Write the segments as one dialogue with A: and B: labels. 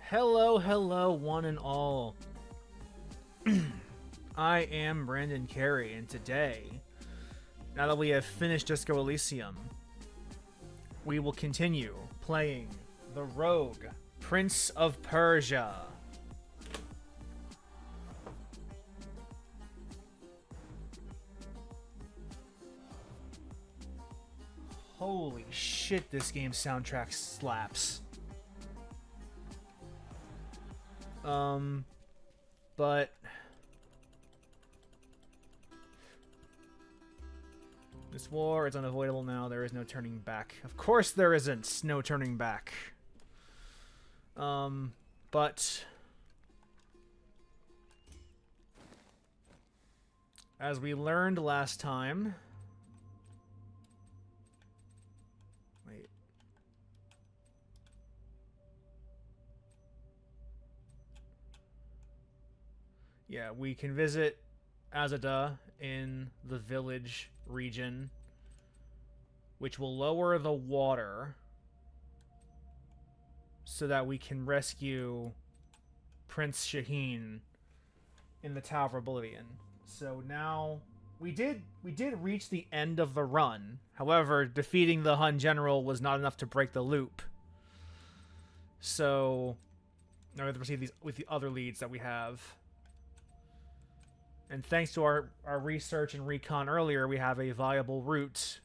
A: Hello, hello, one and all. I am Brandon Carey, and today, now that we have finished Disco Elysium, we will continue playing the Rogue, Prince of Persia. Holy shit, this game's soundtrack slaps. But this war is unavoidable now. There is no turning back. Of course there isn't. No turning back. But as we learned last time, wait. Yeah, we can visit Azada in the village region, which will lower the water so that we can rescue Prince Shaheen in the Tower of Oblivion. So now we did reach the end of the run. However, defeating the Hun general was not enough to break the loop. So now we have to proceed these with the other leads that we have. And thanks to our research and recon earlier, we have a viable route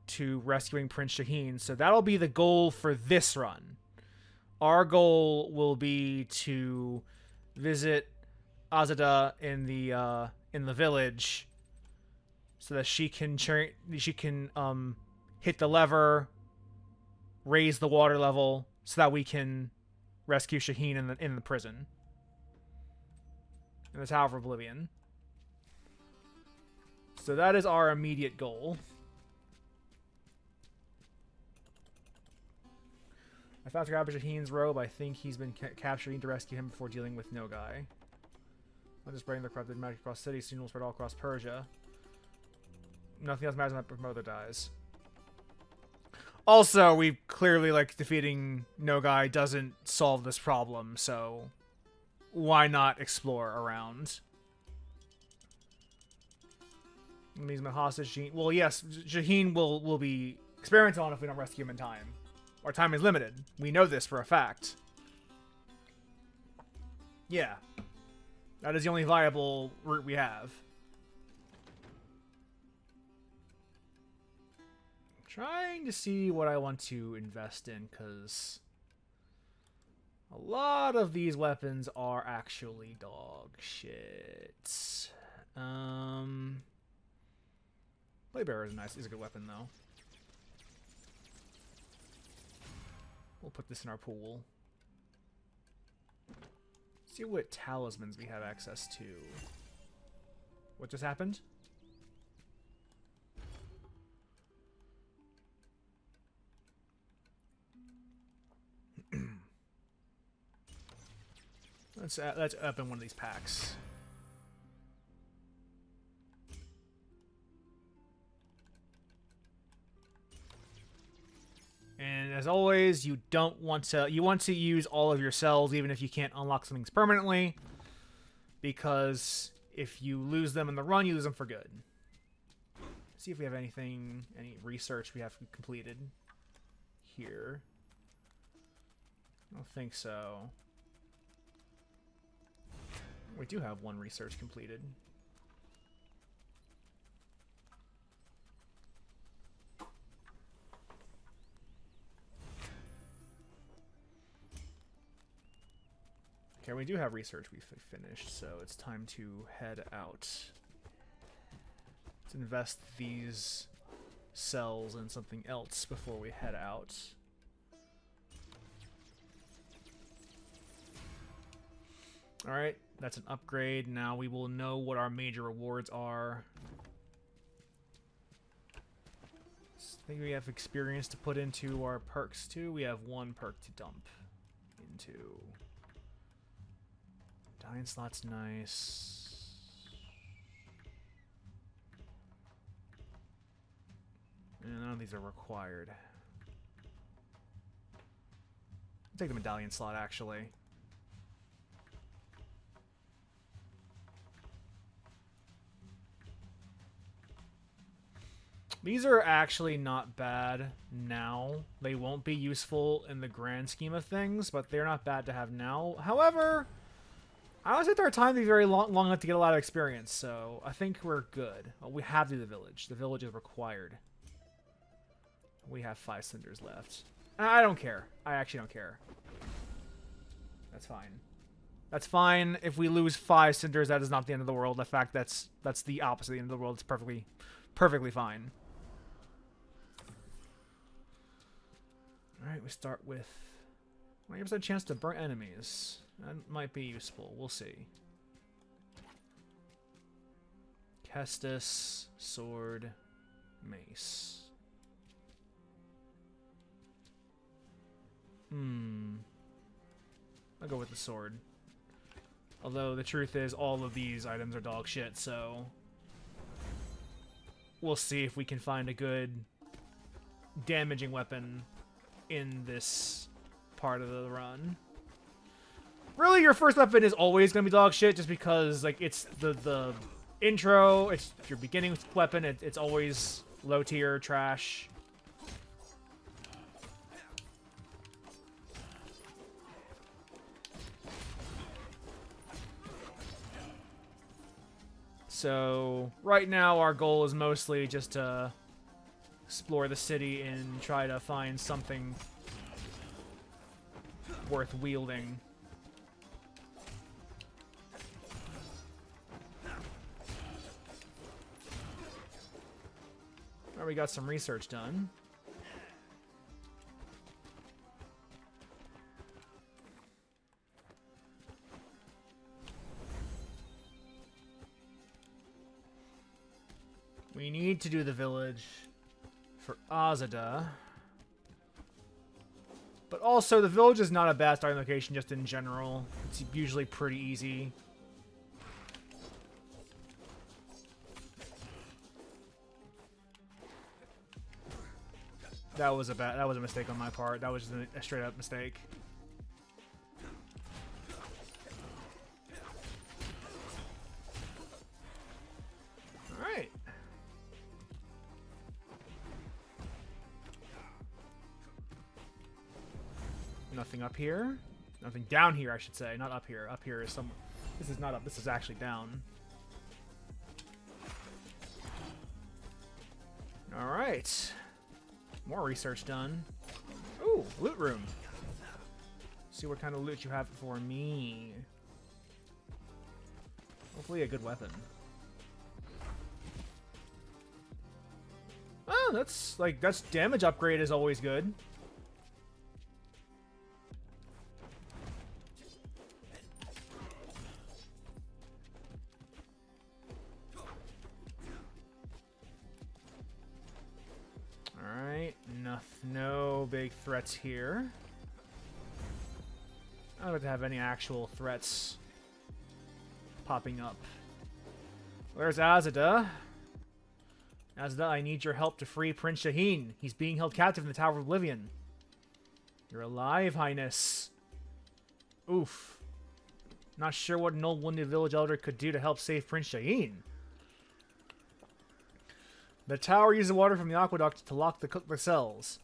A: to rescuing Prince Shaheen. So that'll be the goal for this run. Our goal will be to visit Azada in the village, so that she can hit the lever, raise the water level, so that we can rescue Shaheen in the prison. In the Tower of Oblivion. So that is our immediate goal. I found to grab Shaheen's robe. I think he's been captured. I need to rescue him before dealing with Nogai. I'll just bring the corrupted magic across the city. Soon will spread all across Persia. Nothing else matters when my mother dies. Also, we clearly, defeating Nogai doesn't solve this problem, so why not explore around? He's my hostage. Shaheen. Well, yes, Shaheen will be experimented on if we don't rescue him in time. Our time is limited. We know this for a fact. Yeah. That is the only viable route we have. I'm trying to see what I want to invest in, because a lot of these weapons are actually dog shit. Blade Bearer is a good weapon though. We'll put this in our pool. See what talismans we have access to. What just happened? Let's open one of these packs. And as always, you want to use all of your cells even if you can't unlock some things permanently, because if you lose them in the run, you lose them for good. Let's see if we have any research we have completed here. I don't think so. We do have one research completed. Okay, we do have research we finished, so it's time to head out. Let's invest these cells in something else before we head out. Alright, that's an upgrade. Now we will know what our major rewards are. I think we have experience to put into our perks too. We have one perk to dump into. Dying slot's nice. And none of these are required. Take the medallion slot, actually. These are actually not bad now. They won't be useful in the grand scheme of things, but they're not bad to have now. However, I don't expect our time to be very long enough to get a lot of experience, so I think we're good. We have to do the village. The village is required. We have 5 cinders left. I don't care. I actually don't care. That's fine. That's fine. If we lose 5 cinders, that is not the end of the world. In fact, that's the opposite of the end of the world. It's perfectly fine. Alright, we start with 20% chance to burn enemies. That might be useful. We'll see. Kestis, sword, mace. I'll go with the sword. Although the truth is all of these items are dog shit, so we'll see if we can find a good damaging weapon in this part of the run. Really, your first weapon is always going to be dog shit just because, like, it's the intro, it's your beginning weapon, it's always low tier trash. So, right now our goal is mostly just to explore the city and try to find something worth wielding. Alright, we got some research done. We need to do the village for Azada. But also, the village is not a bad starting location just in general. It's usually pretty easy. That was a mistake on my part. That was just a straight up mistake. Alright. Nothing up here. Nothing down here, I should say. Not up here. Up here is some... This is not up. This is actually down. Alright. More research done. Ooh, loot room. See what kind of loot you have for me. Hopefully a good weapon. Oh, that's damage upgrade is always good. No big threats here. I don't have to have any actual threats popping up. Where's Azada? Azada, I need your help to free Prince Shaheen. He's being held captive in the Tower of Oblivion. You're alive, Highness. Oof. Not sure what an old wounded village elder could do to help save Prince Shaheen. The tower uses water from the aqueduct to lock the cells.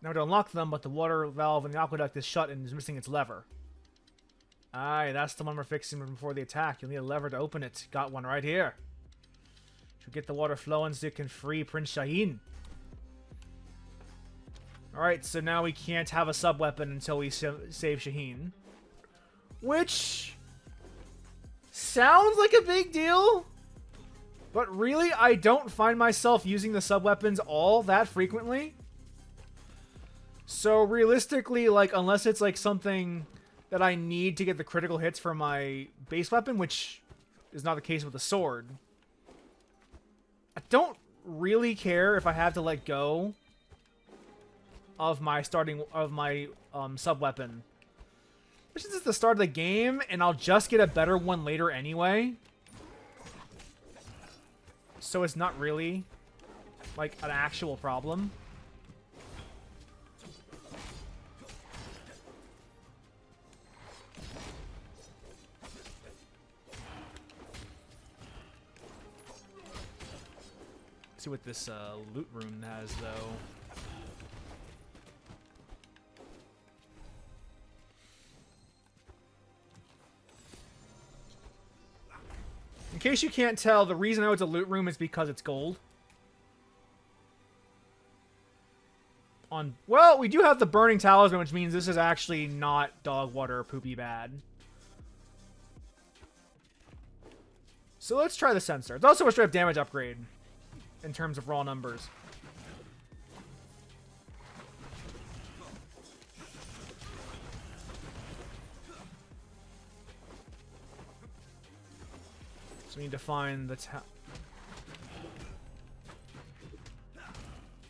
A: Now to unlock them, but the water valve in the aqueduct is shut and is missing its lever. Aye, that's the one we're fixing before the attack. You'll need a lever to open it. Got one right here. Should get the water flowing so you can free Prince Shaheen. Alright, so now we can't have a sub-weapon until we save Shaheen. Which... sounds like a big deal. But really, I don't find myself using the sub-weapons all that frequently. So realistically, like, unless it's like something that I need to get the critical hits for my base weapon, which is not the case with the sword, I don't really care if I have to let go of my sub-weapon. Which is at the start of the game, and I'll just get a better one later anyway. So it's not really, like, an actual problem. See what this loot room has, though. In case you can't tell, the reason I know it's a loot room is because it's gold. Well, we do have the burning talisman, which means this is actually not dog water or poopy bad. So let's try the sensor. It's also a straight up damage upgrade in terms of raw numbers. So we need to find the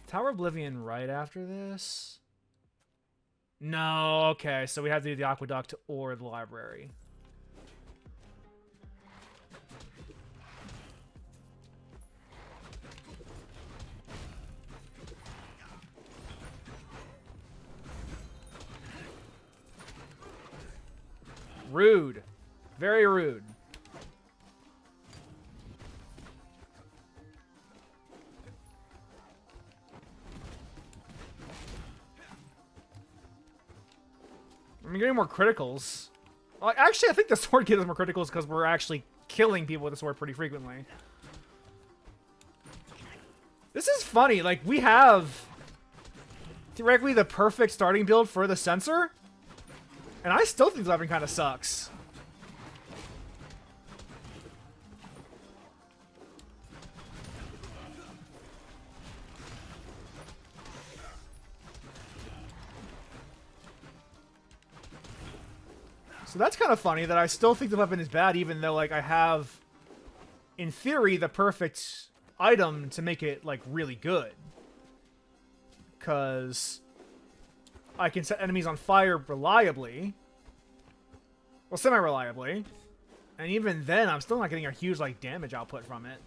A: Tower of Oblivion right after this? No, okay, so we have to do the aqueduct or the library. Rude. Very rude. I'm getting more criticals. Well, actually, I think the sword gives us more criticals because we're actually killing people with the sword pretty frequently. This is funny. Like, we have theoretically the perfect starting build for the sensor, and I still think the weapon kind of sucks. So that's kind of funny that I still think the weapon is bad, even though, like, I have, in theory, the perfect item to make it, like, really good. Because I can set enemies on fire reliably. Well, semi-reliably. And even then, I'm still not getting a huge, like, damage output from it.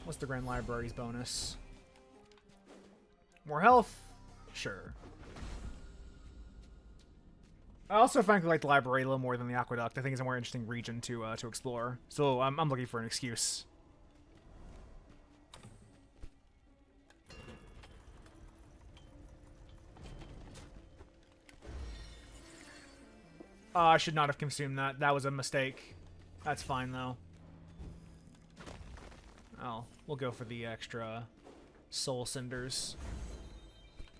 A: What's the Grand Library's bonus? More health? Sure. I also frankly like the library a little more than the aqueduct. I think it's a more interesting region to explore. So I'm looking for an excuse. I should not have consumed that. That was a mistake. That's fine though. Oh, we'll go for the extra soul cinders.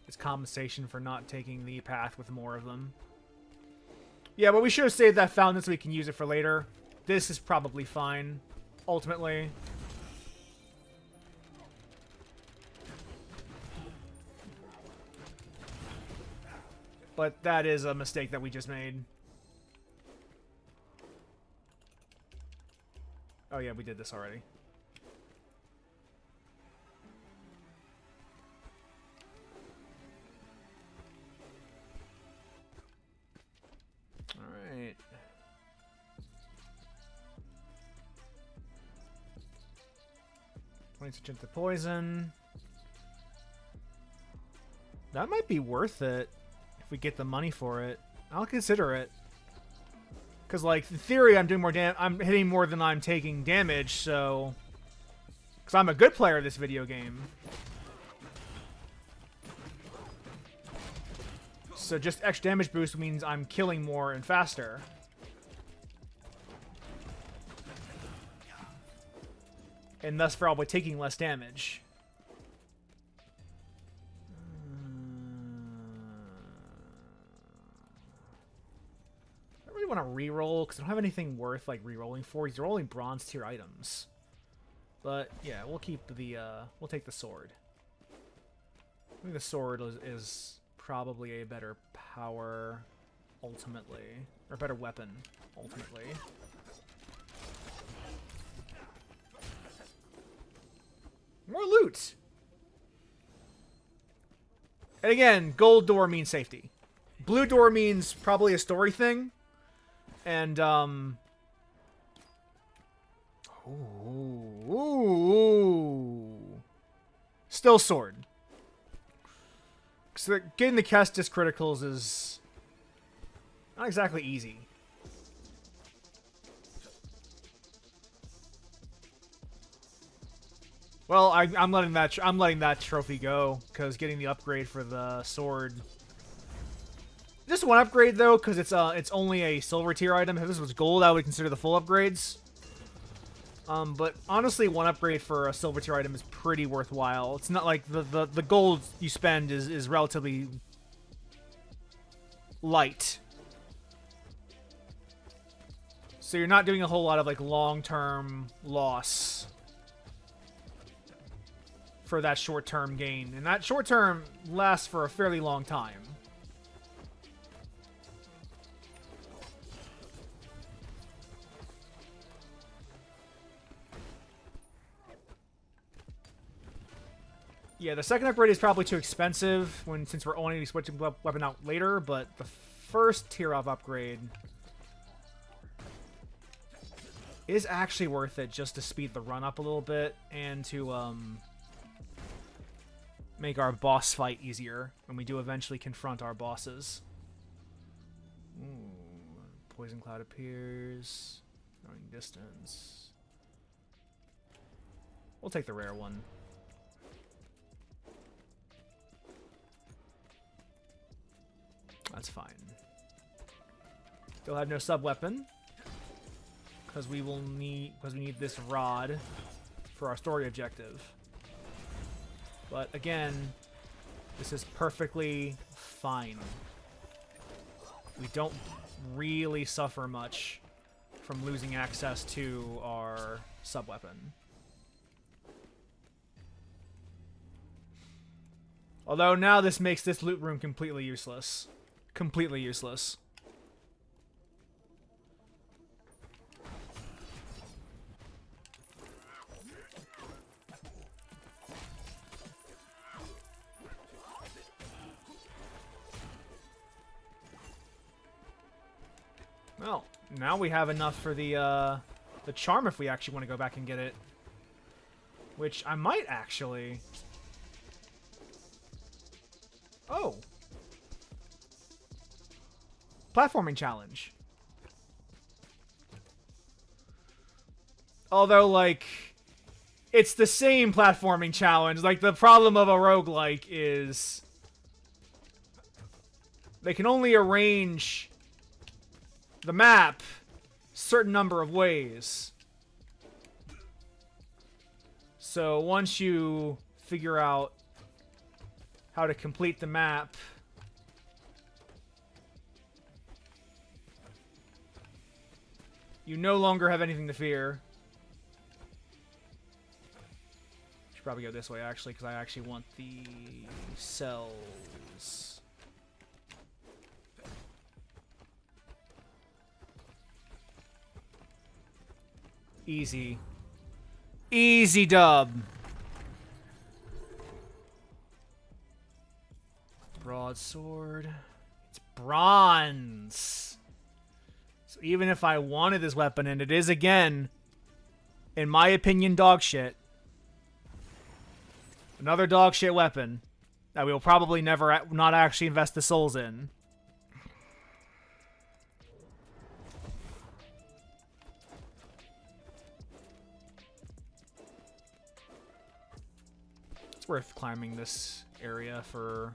A: It's compensation for not taking the path with more of them. Yeah, but we should have saved that fountain so we can use it for later. This is probably fine, ultimately. But that is a mistake that we just made. Oh yeah, we did this already. Alright. $26 to poison. That might be worth it if we get the money for it. I'll consider it. Because, like, in theory, I'm doing more I'm hitting more than I'm taking damage, so... Because I'm a good player of this video game. So just extra damage boost means I'm killing more and faster. And thus probably taking less damage. I really want to reroll because I don't have anything worth like rerolling for. These are only bronze tier items. But yeah, we'll keep the we'll take the sword. I think the sword is probably a better power ultimately, or a better weapon ultimately. More loot! And again, gold door means safety. Blue door means probably a story thing. And, ooh. Still sword. So getting the Kestis criticals is not exactly easy. Well, I'm letting that trophy go because getting the upgrade for the sword. Just one upgrade though, because it's only a silver tier item. If this was gold, I would consider the full upgrades. But honestly, one upgrade for a silver tier item is pretty worthwhile. It's not like the gold you spend is relatively light. So you're not doing a whole lot of like long-term loss for that short-term gain. And that short-term lasts for a fairly long time. Yeah, the second upgrade is probably too expensive since we're only switching weapon out later, but the first tier of upgrade is actually worth it just to speed the run up a little bit and to make our boss fight easier when we do eventually confront our bosses. Ooh, poison cloud appears. Throwing distance. We'll take the rare one. That's fine. Still have no sub-weapon. Because we need this rod for our story objective. But again, this is perfectly fine. We don't really suffer much from losing access to our sub-weapon. Although now this makes this loot room completely useless. Completely useless. Well, now we have enough for the charm if we actually want to go back and get it. Which I might actually... Oh! Platforming challenge. Although, like, it's the same platforming challenge. Like, the problem of a roguelike is they can only arrange the map a certain number of ways. So once you figure out how to complete the map, you no longer have anything to fear. Should probably go this way, actually, because I actually want the cells. Easy. Easy dub. Broadsword. It's bronze. So even if I wanted this weapon, and it is, again, in my opinion, dog shit. Another dog shit weapon that we will probably not actually invest the souls in. It's worth climbing this area for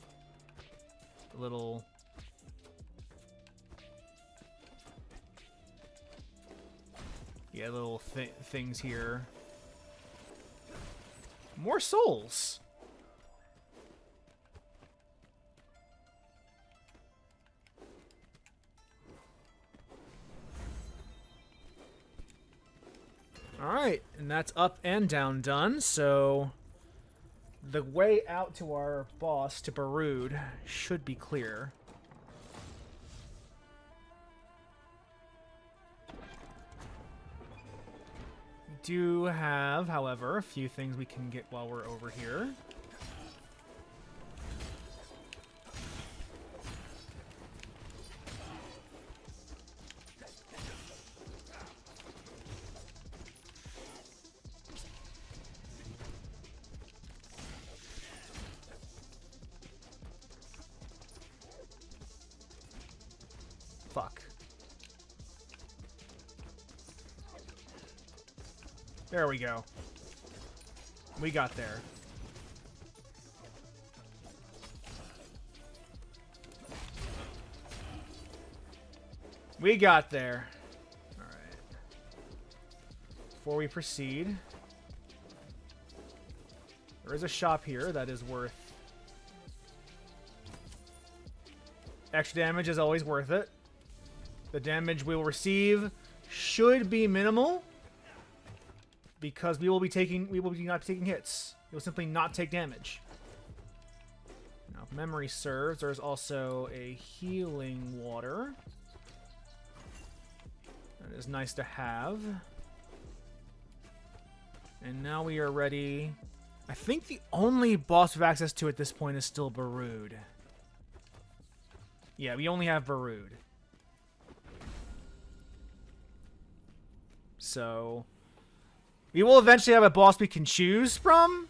A: a little... Yeah, little things here. More souls. Alright, and that's up and down done, so the way out to our boss, to Barood, should be clear. We do have, however, a few things we can get while we're over here. Fuck. There we go. We got there. We got there. Alright. Before we proceed, there is a shop here that is worth... Extra damage is always worth it. The damage we will receive should be minimal, because we will be not taking hits. We will simply not take damage. Now, if memory serves, there's also a healing water. That is nice to have. And now we are ready. I think the only boss with access to at this point is still Barood. Yeah, we only have Barood. So, we will eventually have a boss we can choose from.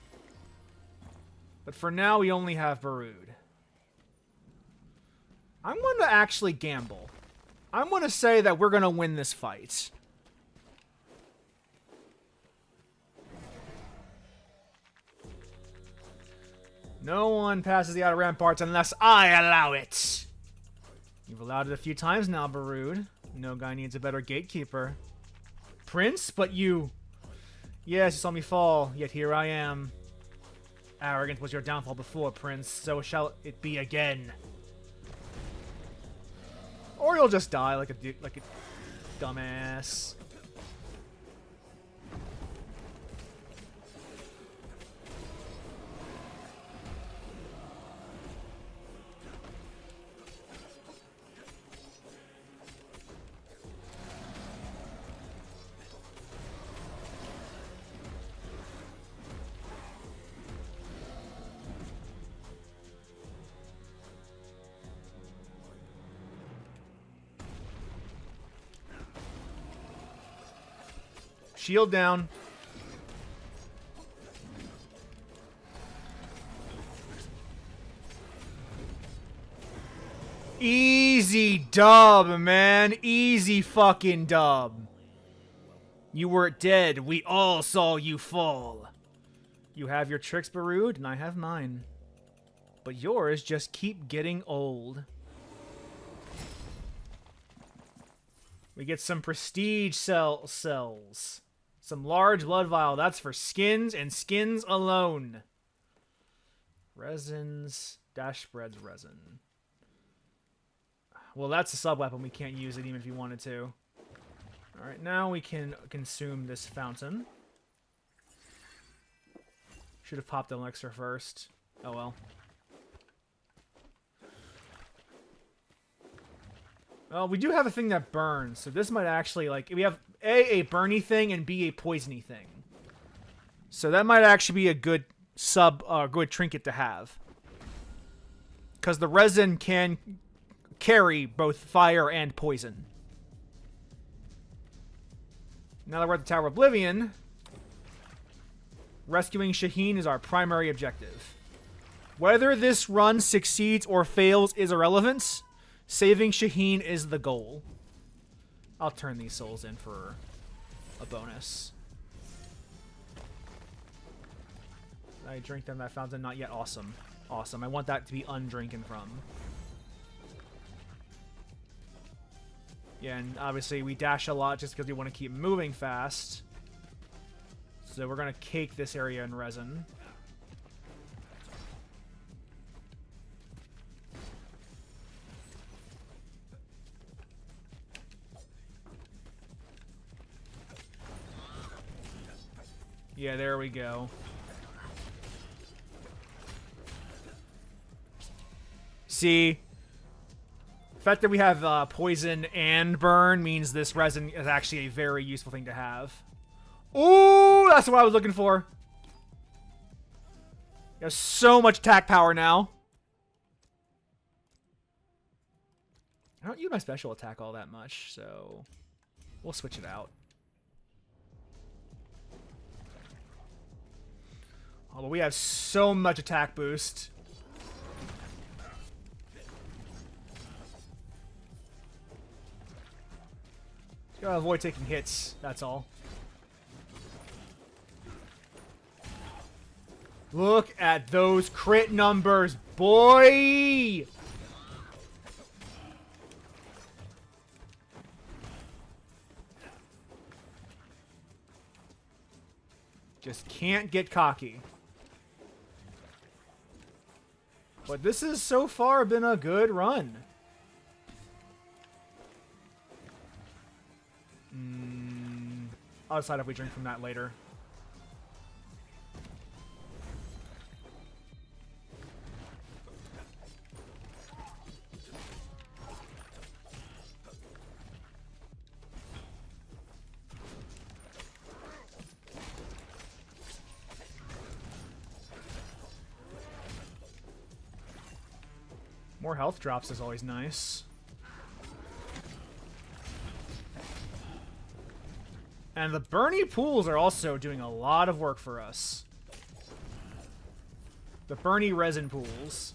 A: But for now, we only have Barood. I'm going to actually gamble. I'm going to say that we're going to win this fight. No one passes the outer ramparts unless I allow it. You've allowed it a few times now, Barood. No guy needs a better gatekeeper. Prince, but you... Yes, you saw me fall, yet here I am. Arrogance was your downfall before, Prince, so shall it be again. Or you'll just die like a dumbass. Shield down. Easy dub, man. Easy fucking dub. You were dead. We all saw you fall. You have your tricks, Barood, and I have mine. But yours just keep getting old. We get some prestige cells. Some large blood vial. That's for skins and skins alone. Resins. Dash spreads resin. Well, that's a sub-weapon. We can't use it even if you wanted to. Alright, now we can consume this fountain. Should have popped an elixir first. Oh well. Well, we do have a thing that burns, so this might actually, like, we have A, burny thing, and B, a poisony thing. So that might actually be a good good trinket to have. Because the resin can carry both fire and poison. Now that we're at the Tower of Oblivion, rescuing Shaheen is our primary objective. Whether this run succeeds or fails is irrelevant. Saving Shaheen is the goal. I'll turn these souls in for a bonus. Did I drink them that fountain? Not yet. Awesome. Awesome. I want that to be undrinking from. Yeah, and obviously we dash a lot just because we want to keep moving fast. So we're going to cake this area in resin. Yeah, there we go. See? The fact that we have poison and burn means this resin is actually a very useful thing to have. Ooh, that's what I was looking for. You have so much attack power now. I don't use my special attack all that much, so we'll switch it out. Oh, but we have so much attack boost. Gotta avoid taking hits, that's all. Look at those crit numbers, boy! Just can't get cocky. But this has so far been a good run. I'll decide if we drink from that later. More health drops is always nice. And the Bernie pools are also doing a lot of work for us. The Bernie resin pools.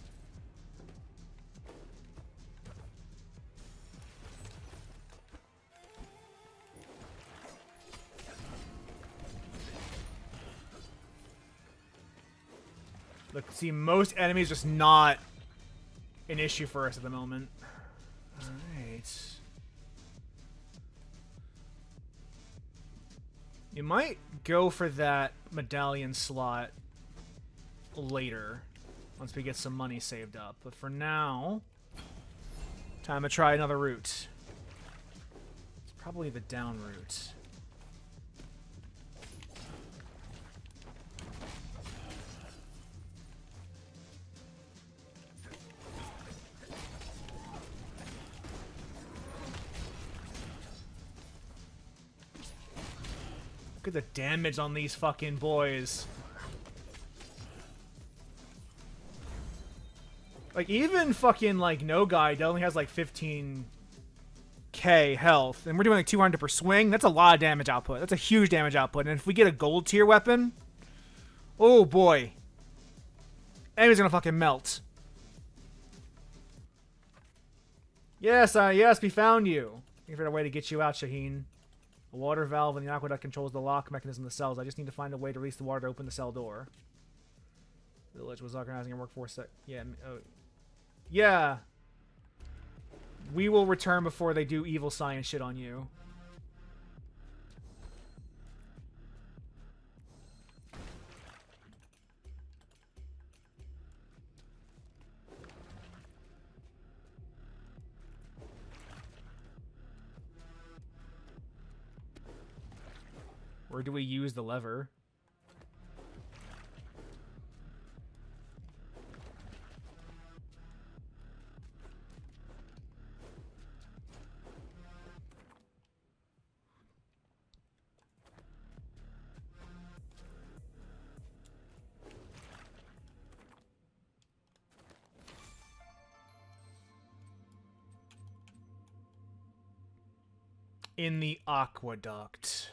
A: Look, see, most enemies just not an issue for us at the moment. Alright. You might go for that medallion slot later, once we get some money saved up. But for now, time to try another route. It's probably the down route. Look at the damage on these fucking boys. Like, even fucking, like, No Guy only has, like, 15k health. And we're doing, like, 200 per swing. That's a lot of damage output. That's a huge damage output. And if we get a gold tier weapon... Oh, boy. Enemy's gonna fucking melt. Yes, yes, we found you. We figured a way to get you out, Shaheen. A water valve in the aqueduct controls the lock mechanism of the cells. I just need to find a way to release the water to open the cell door. The village was organizing a workforce. Yeah. Oh. Yeah. We will return before they do evil science shit on you. Or do we use the lever? In the aqueduct.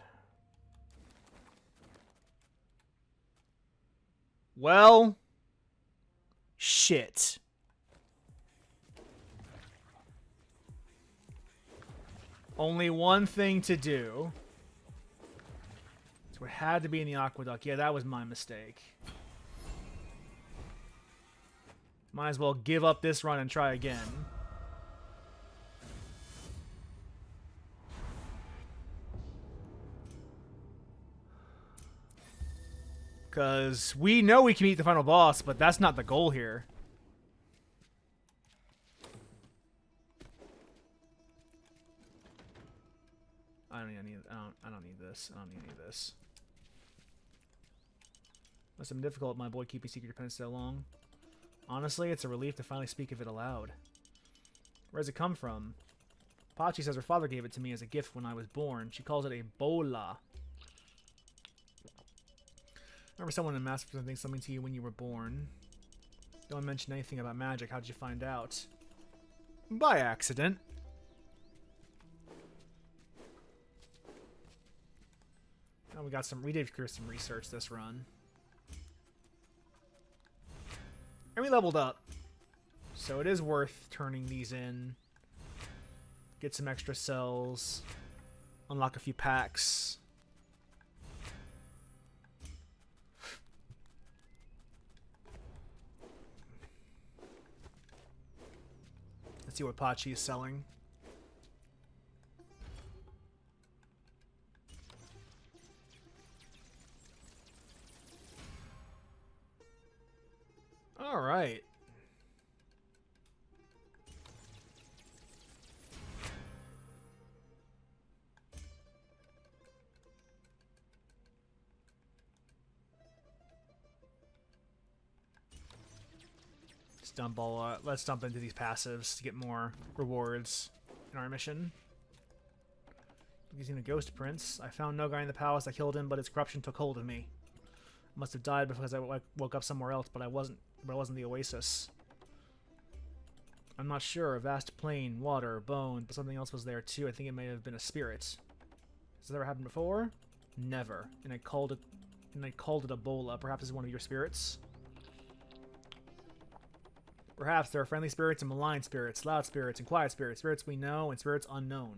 A: Well, shit. Only one thing to do. So it had to be in the aqueduct. Yeah, that was my mistake. Might as well give up this run and try again. Because we know we can beat the final boss, but that's not the goal here. I don't need this. I don't need any of this. Must have been difficult, my boy, keeping secret dependence so long. Honestly, it's a relief to finally speak of it aloud. Where does it come from? Pachi says her father gave it to me as a gift when I was born. She calls it a bola. Remember someone in Master presenting something to you when you were born. Don't mention anything about magic. How did you find out? By accident. Oh, we did clear some research this run. And we leveled up. So it is worth turning these in. Get some extra cells. Unlock a few packs. Let's see what Pachi is selling. All right. Let's dump into these passives to get more rewards in our mission. Using the Ghost Prince, I found no guy in the palace. I killed him, but his corruption took hold of me. I must have died because I woke up somewhere else, but I wasn't the Oasis. I'm not sure. A vast plain, water, bone, but something else was there too. I think it may have been a spirit. Has this ever happened before? Never. And I called it Ebola. Perhaps it's one of your spirits. Perhaps there are friendly spirits and malign spirits, loud spirits and quiet spirits, spirits we know and spirits unknown.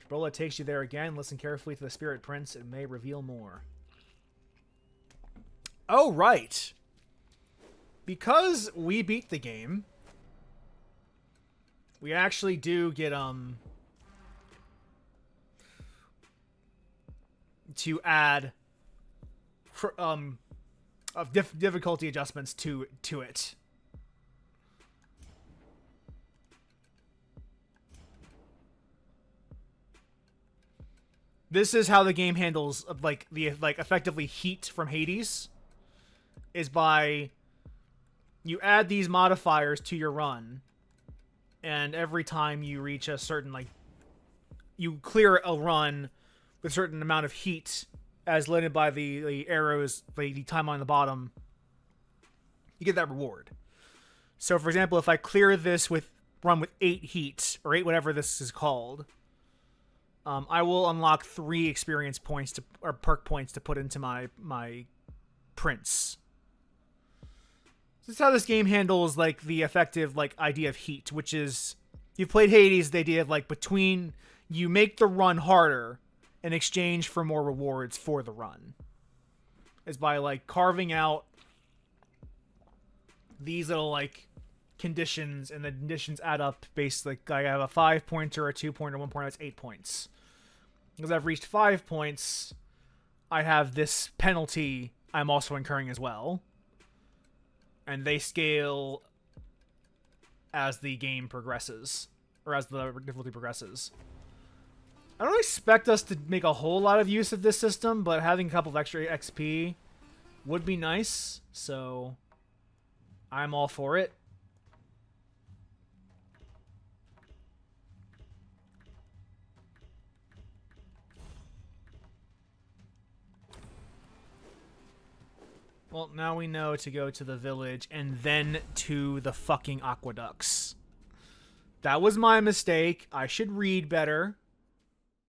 A: If Ebola takes you there again, listen carefully to the Spirit Prince. It may reveal more. Oh, right. Because we beat the game, we actually do get, to add, difficulty adjustments to it. This is how the game handles, effectively heat from Hades. Is by you add these modifiers to your run, and every time you reach a certain, you clear a run with a certain amount of heat, as limited by the arrows, the time on the bottom, you get that reward. So, for example, if I clear this run with 8 heat, or 8 whatever this is called, I will unlock 3 experience points or perk points to put into my prince. This is how this game handles the effective idea of heat, which is, you've played Hades, the idea of between you make the run harder in exchange for more rewards for the run, is by carving out these little conditions, and the conditions add up based I have a 5-pointer, a 2-pointer, 1-pointer. That's 8 points. Because I've reached 5 points, I have this penalty I'm also incurring as well. And they scale as the game progresses, or as the difficulty progresses. I don't expect us to make a whole lot of use of this system, but having a couple of extra XP would be nice, so I'm all for it. Well, now we know to go to the village and then to the fucking aqueducts. That was my mistake. I should read better.